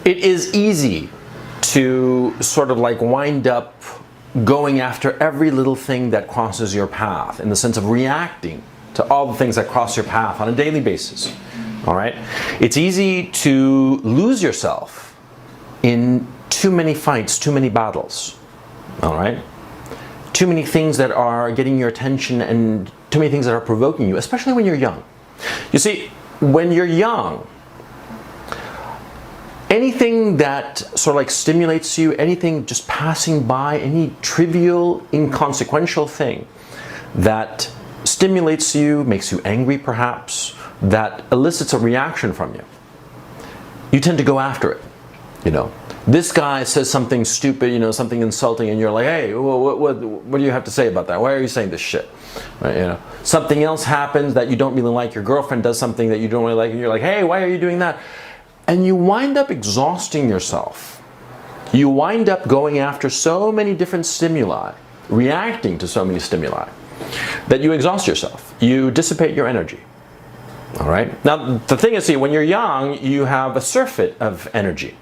it is easy to sort of like wind up going after every little thing that crosses your path, in the sense of reacting to all the things that cross your path on a daily basis. All right? It's easy to lose yourself in too many fights, too many battles. All right? Too many things that are getting your attention and too many things that are provoking you, especially when you're young. You see, when you're young, anything that sort of like stimulates you, anything just passing by, any trivial, inconsequential thing that stimulates you, makes you angry perhaps, that elicits a reaction from you, you tend to go after it. You know, this guy says something stupid, you know, something insulting, and you're like, hey, what do you have to say about that? Why are you saying this shit? Right, you know, something else happens that you don't really like. Your girlfriend does something that you don't really like, and you're like, hey, why are you doing that? And you wind up exhausting yourself. You wind up going after so many different stimuli, reacting to so many stimuli, that you exhaust yourself. You dissipate your energy. All right? Now, the thing is, see, when you're young, you have a surfeit of energy.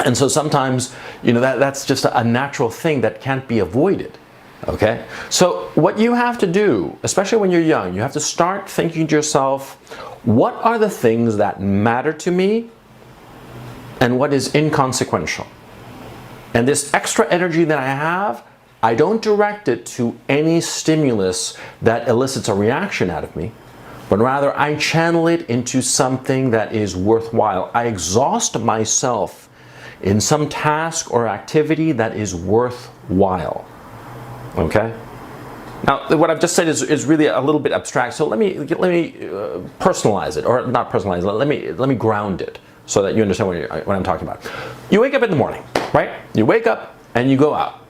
And so sometimes, you know, that's just a natural thing that can't be avoided. Okay? So what you have to do, especially when you're young, you have to start thinking to yourself, what are the things that matter to me and what is inconsequential? And this extra energy that I have, I don't direct it to any stimulus that elicits a reaction out of me, but rather I channel it into something that is worthwhile. I exhaust myself in some task or activity that is worthwhile. Okay? Now, what I've just said is really a little bit abstract, so let me personalize it, or not personalize it, let me ground it so that you understand what I'm talking about. You wake up in the morning, right? You wake up and you go out.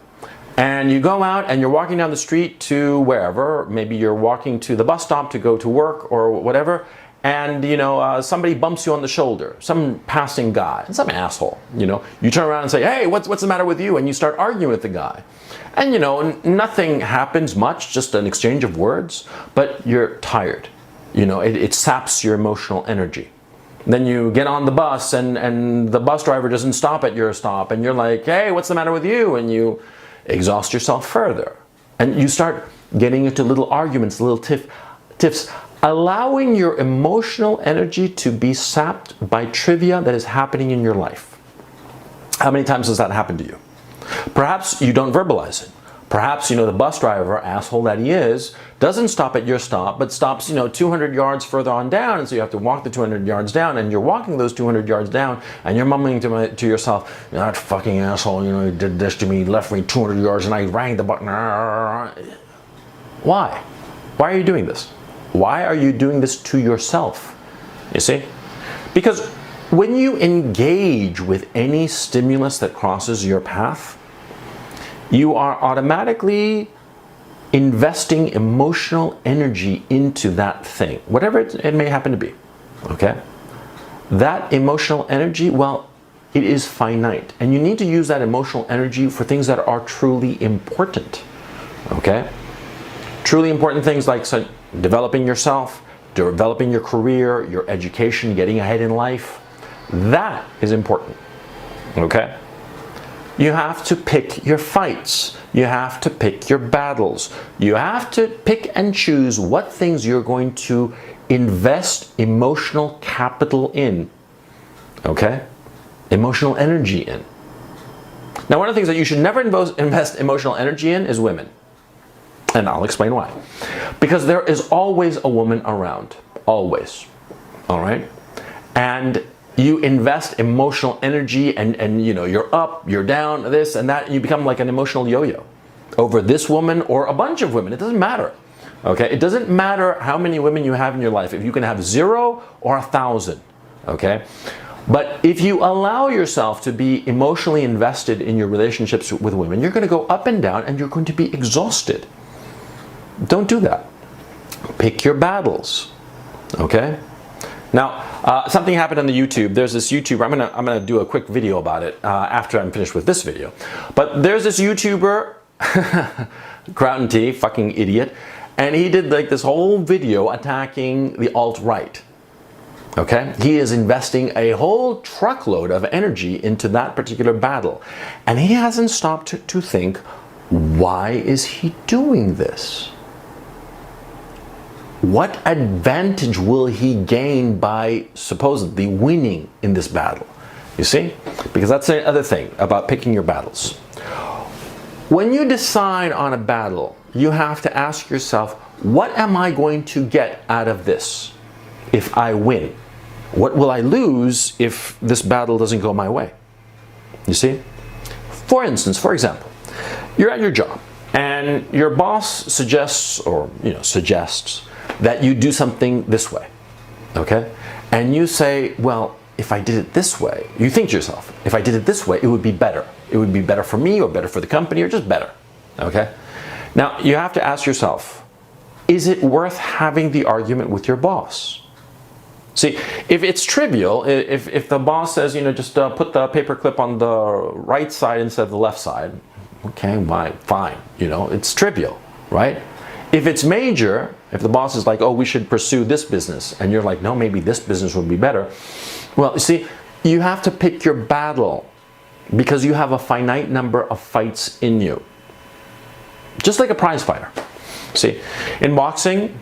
And you go out and you're walking down the street to wherever, maybe you're walking to the bus stop to go to work or whatever, and you know, somebody bumps you on the shoulder, some passing guy, some asshole, you know. You turn around and say, hey, what's the matter with you? And you start arguing with the guy. And you know, nothing happens much, just an exchange of words, but you're tired. You know, it saps your emotional energy. Then you get on the bus and the bus driver doesn't stop at your stop, and you're like, hey, what's the matter with you? And you exhaust yourself further. And you start getting into little arguments, little tiffs, allowing your emotional energy to be sapped by trivia that is happening in your life. How many times has that happened to you? Perhaps you don't verbalize it. Perhaps, you know, the bus driver, asshole that he is, doesn't stop at your stop, but stops, you know, 200 yards further on down, and so you have to walk the 200 yards down, and you're walking those 200 yards down, and you're mumbling to yourself, that fucking asshole, you know, he did this to me, left me 200 yards, and I rang the button. Why? Why are you doing this? Why are you doing this to yourself? You see? Because when you engage with any stimulus that crosses your path, you are automatically investing emotional energy into that thing, whatever it may happen to be, okay? That emotional energy, well, it is finite, and you need to use that emotional energy for things that are truly important, okay? Truly important things like developing yourself, developing your career, your education, getting ahead in life, that is important, okay? You have to pick your fights. You have to pick your battles. You have to pick and choose what things you're going to invest emotional capital in. Okay? Emotional energy in. Now, one of the things that you should never invest emotional energy in is women. And I'll explain why. Because there is always a woman around. Always. All right? And you invest emotional energy and you know, you're up, you're down, this and that, and you become like an emotional yo-yo over this woman or a bunch of women. It doesn't matter. Okay? It doesn't matter how many women you have in your life. If you can have 0 or 1,000. Okay? But if you allow yourself to be emotionally invested in your relationships with women, you're going to go up and down and you're going to be exhausted. Don't do that. Pick your battles. Okay? Now, something happened on the YouTube. There's this YouTuber. I'm gonna do a quick video about it after I'm finished with this video. But there's this YouTuber, Crown T, fucking idiot, and he did like this whole video attacking the alt-right. Okay? He is investing a whole truckload of energy into that particular battle. And he hasn't stopped to think, why is he doing this? What advantage will he gain by supposedly winning in this battle? You see? Because that's the other thing about picking your battles. When you decide on a battle, you have to ask yourself, what am I going to get out of this if I win? What will I lose if this battle doesn't go my way? You see? For instance, for example, you're at your job and your boss suggests that you do something this way, okay? And you say, well, if I did it this way, you think to yourself, if I did it this way, it would be better. It would be better for me or better for the company or just better, okay? Now, you have to ask yourself, is it worth having the argument with your boss? See, if it's trivial, if the boss says, just put the paperclip on the right side instead of the left side, okay, fine, it's trivial, right? If it's major, if the boss is like, oh, we should pursue this business, and you're like, no, maybe this business would be better. Well, you see, you have to pick your battle because you have a finite number of fights in you. Just like a prize fighter. See, in boxing,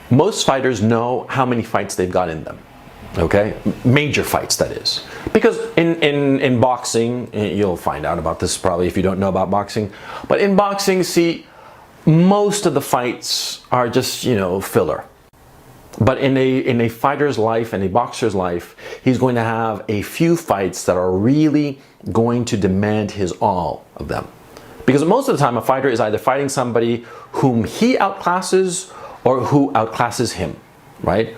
most fighters know how many fights they've got in them. Okay? Major fights, that is. Because in boxing, you'll find out about this probably if you don't know about boxing, but in boxing, most of the fights are just, filler. But in a fighter's life and a boxer's life, he's going to have a few fights that are really going to demand his all of them. Because most of the time, a fighter is either fighting somebody whom he outclasses or who outclasses him, right?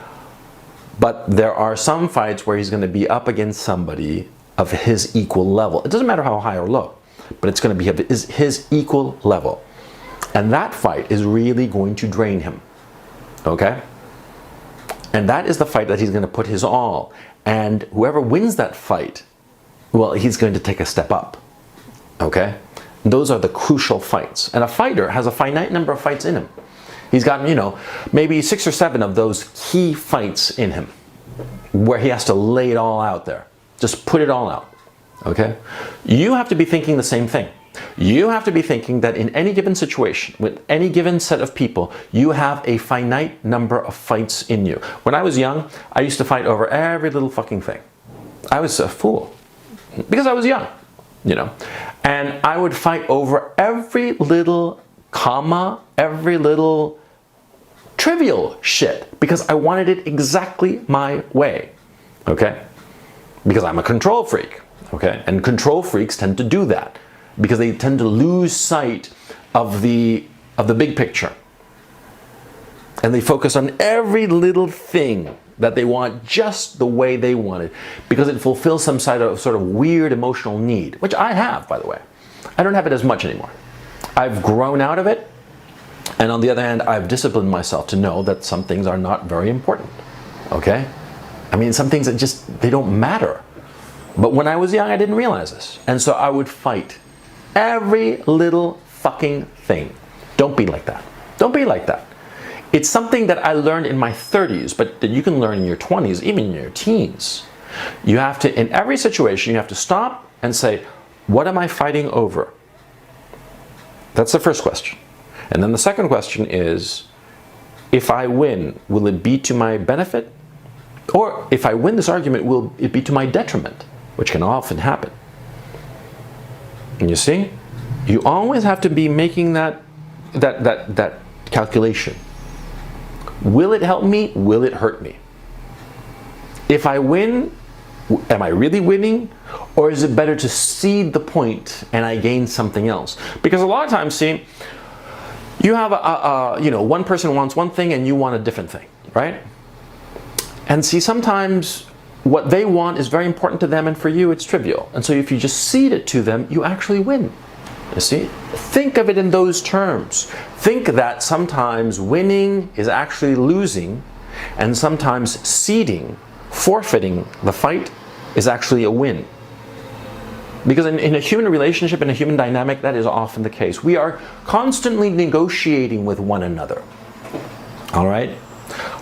But there are some fights where he's going to be up against somebody of his equal level. It doesn't matter how high or low, but it's going to be his equal level. And that fight is really going to drain him, okay? And that is the fight that he's going to put his all. And whoever wins that fight, well, he's going to take a step up, okay? Those are the crucial fights. And a fighter has a finite number of fights in him. He's got, maybe 6 or 7 of those key fights in him where he has to lay it all out there. Just put it all out, okay? You have to be thinking the same thing. You have to be thinking that in any given situation, with any given set of people, you have a finite number of fights in you. When I was young, I used to fight over every little fucking thing. I was a fool because I was young, and I would fight over every little comma, every little trivial shit because I wanted it exactly my way, okay? Because I'm a control freak, okay? And control freaks tend to do that because they tend to lose sight of the big picture. And they focus on every little thing that they want just the way they want it because it fulfills some sort of weird emotional need, which I have, by the way. I don't have it as much anymore. I've grown out of it, and on the other hand, I've disciplined myself to know that some things are not very important, okay? I mean, some things that they don't matter. But when I was young, I didn't realize this. And so I would fight every little fucking thing. Don't be like that. Don't be like that. It's something that I learned in my 30s, but that you can learn in your 20s, even in your teens. You have to, in every situation, you have to stop and say, what am I fighting over? That's the first question. And then the second question is, if I win, will it be to my benefit? Or if I win this argument, will it be to my detriment? Which can often happen. And you see, you always have to be making that calculation. Will it help me? Will it hurt me? If I win, am I really winning? Or is it better to cede the point and I gain something else? Because a lot of times, see, you have one person wants one thing and you want a different thing, right? And see, sometimes what they want is very important to them, and for you it's trivial. And so if you just cede it to them, you actually win. You see? Think of it in those terms. Think that sometimes winning is actually losing, and sometimes ceding, forfeiting the fight is actually a win. Because in a human relationship, in a human dynamic, that is often the case. We are constantly negotiating with one another. All right?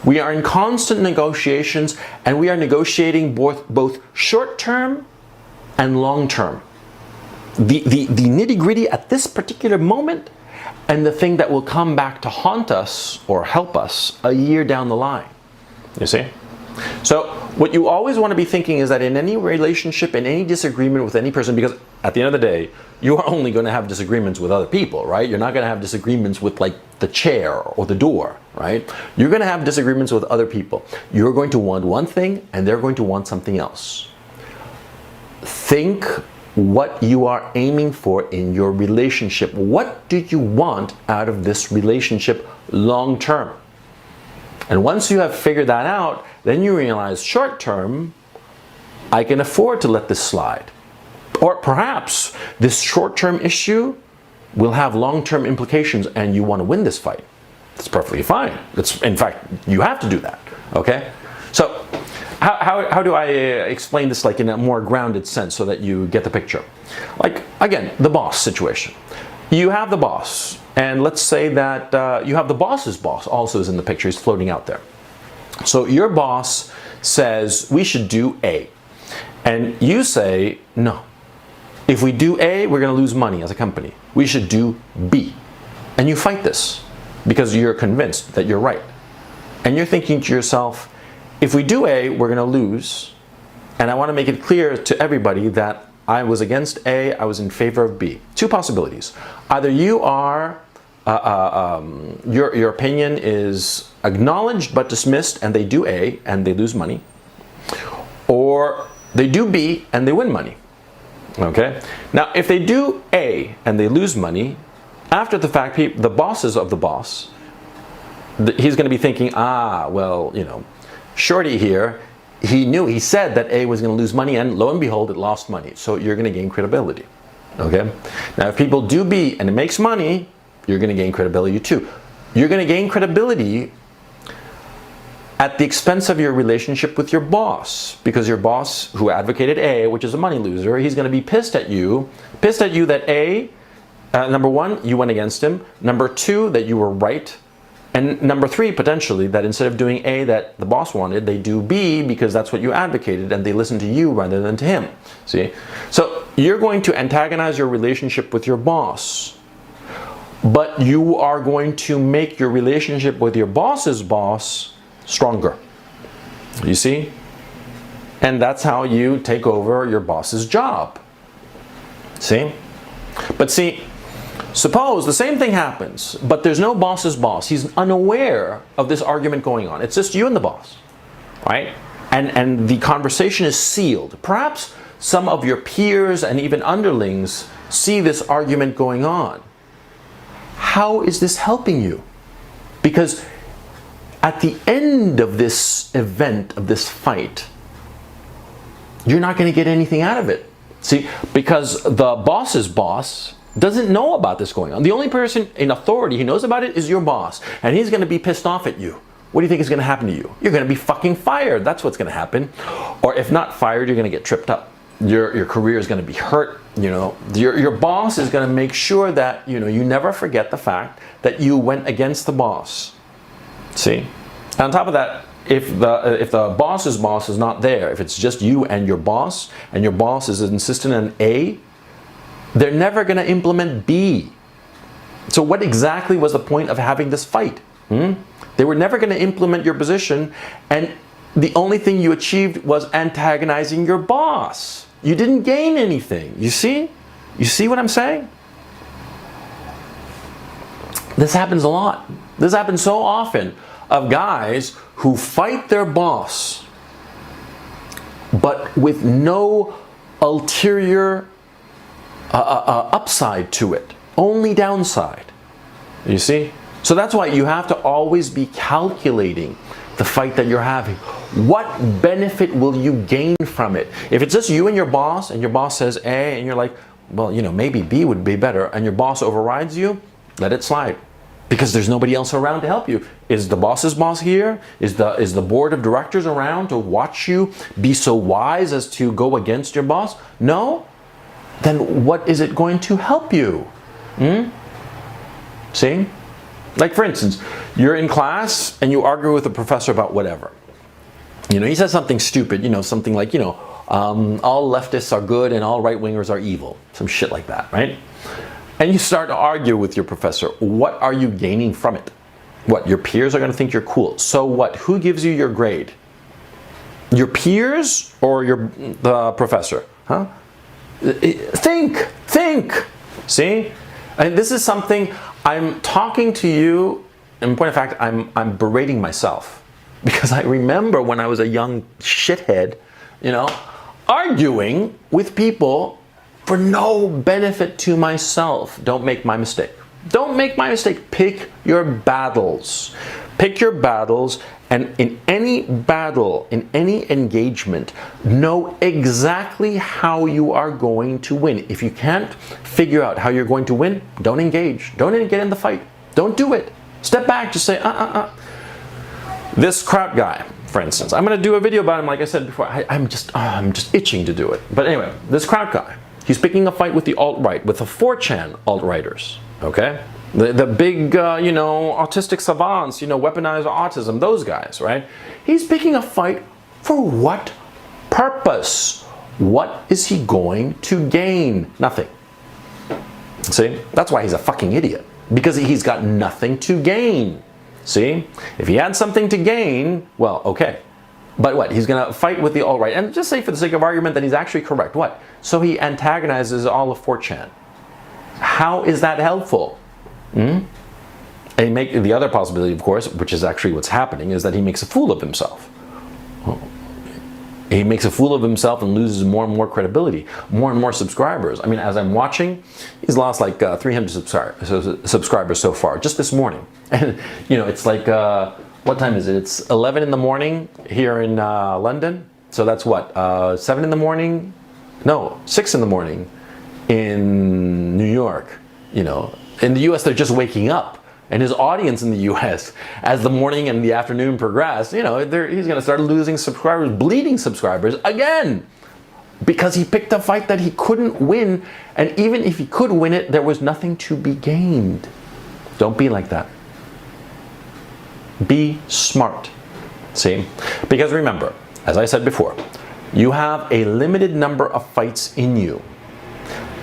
We are in constant negotiations, and we are negotiating both short-term and long-term. The nitty-gritty at this particular moment, and the thing that will come back to haunt us or help us a year down the line. You see? So what you always want to be thinking is that in any relationship, in any disagreement with any person, because at the end of the day, you are only going to have disagreements with other people, right? You're not going to have disagreements with like the chair or the door, right? You're going to have disagreements with other people. You're going to want one thing and they're going to want something else. Think what you are aiming for in your relationship. What do you want out of this relationship long term? And once you have figured that out, then you realize short term, I can afford to let this slide. Or perhaps this short-term issue will have long-term implications and you want to win this fight. That's perfectly fine. In fact, you have to do that, okay? So how do I explain this like in a more grounded sense so that you get the picture? Like, again, the boss situation. You have the boss, and let's say that you have the boss's boss also is in the picture. He's floating out there. So your boss says, we should do A. And you say, no. If we do A, we're going to lose money as a company. We should do B. And you fight this because you're convinced that you're right. And you're thinking to yourself, if we do A, we're going to lose. And I want to make it clear to everybody that I was against A, I was in favor of B. Two possibilities. Either you are, your opinion is acknowledged but dismissed and they do A and they lose money. Or they do B and they win money. Okay. Now, if they do A and they lose money, after the fact, the bosses of the boss, he's going to be thinking, well, you know, Shorty here, he said that A was going to lose money, and lo and behold, it lost money. So you're going to gain credibility. Okay. Now, if people do B and it makes money, you're going to gain credibility too. You're going to gain credibility at the expense of your relationship with your boss, because your boss who advocated A, which is a money loser, he's going to be pissed at you that A, number one, you went against him, number two, that you were right, and number three, potentially, that instead of doing A that the boss wanted, they do B because that's what you advocated and they listen to you rather than to him. See? So you're going to antagonize your relationship with your boss, but you are going to make your relationship with your boss's boss stronger. You see? And that's how you take over your boss's job. See? But see, suppose the same thing happens, but there's no boss's boss. He's unaware of this argument going on. It's just you and the boss, right? And the conversation is sealed. Perhaps some of your peers and even underlings see this argument going on. How is this helping you? Because at the end of this event, of this fight, you're not going to get anything out of it. See, because the boss's boss doesn't know about this going on. The only person in authority who knows about it is your boss, and he's going to be pissed off at you. What do you think is going to happen to you? You're going to be fucking fired. That's what's going to happen. Or if not fired, you're going to get tripped up. Your career is going to be hurt. You know, your boss is going to make sure that, you know, you never forget the fact that you went against the boss. See? And on top of that, if the boss's boss is not there, if it's just you and your boss is insistent on A, they're never going to implement B. So what exactly was the point of having this fight? They were never going to implement your position, and the only thing you achieved was antagonizing your boss. You didn't gain anything. You see? You see what I'm saying? This happens a lot. This happens so often of guys who fight their boss, but with no ulterior upside to it, only downside. You see? So that's why you have to always be calculating the fight that you're having. What benefit will you gain from it? If it's just you and your boss says A, and you're like, well, you know, maybe B would be better, and your boss overrides you, let it slide. Because there's nobody else around to help you. Is the boss's boss here? Is the board of directors around to watch you be so wise as to go against your boss? No? Then what is it going to help you? See? Like, for instance, You're in class and you argue with the professor about whatever. You know, he says something stupid, you know, something like, you know, all leftists are good and all right-wingers are evil. Some shit like that, right? And you start to argue with your professor. What are you gaining from it? What, your peers are going to think you're cool. So what? Who gives you your grade? Your peers or the professor? Huh? Think. See? And this is something I'm talking to you. In point of fact, I'm berating myself. Because I remember when I was a young shithead, you know, arguing with people for no benefit to myself. Don't make my mistake. Don't make my mistake. Pick your battles. Pick your battles, and in any battle, in any engagement, know exactly how you are going to win. If you can't figure out how you're going to win, don't engage. Don't even get in the fight. Don't do it. Step back. Just say, This Kraut guy, for instance, I'm going to do a video about him, like I said before. I'm just itching to do it. But anyway, this Kraut guy, he's picking a fight with the alt-right, with the 4chan alt-righters, okay? The big, you know, autistic savants, you know, weaponize autism, those guys, right? He's picking a fight for what purpose? What is he going to gain? Nothing. See? That's why he's a fucking idiot. Because he's got nothing to gain. See? If he had something to gain, well, okay. But what? He's going to fight with the alt-right. And just say for the sake of argument that he's actually correct. What? So he antagonizes all of 4chan. How is that helpful? And the other possibility, of course, which is actually what's happening, is that he makes a fool of himself. He makes a fool of himself and loses more and more credibility, more and more subscribers. I mean, as I'm watching, he's lost like 300 subscribers so far, just this morning. And, you know, it's like, what time is it? It's 11 in the morning here in London. So that's what, 7 in the morning? No, 6 in the morning in New York. You know, in the US, they're just waking up. And his audience in the US, as the morning and the afternoon progress, you know, he's going to start losing subscribers, bleeding subscribers again. Because he picked a fight that he couldn't win. And even if he could win it, there was nothing to be gained. Don't be like that. Be smart. See? Because remember, as I said before, you have a limited number of fights in you.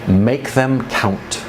Make them count.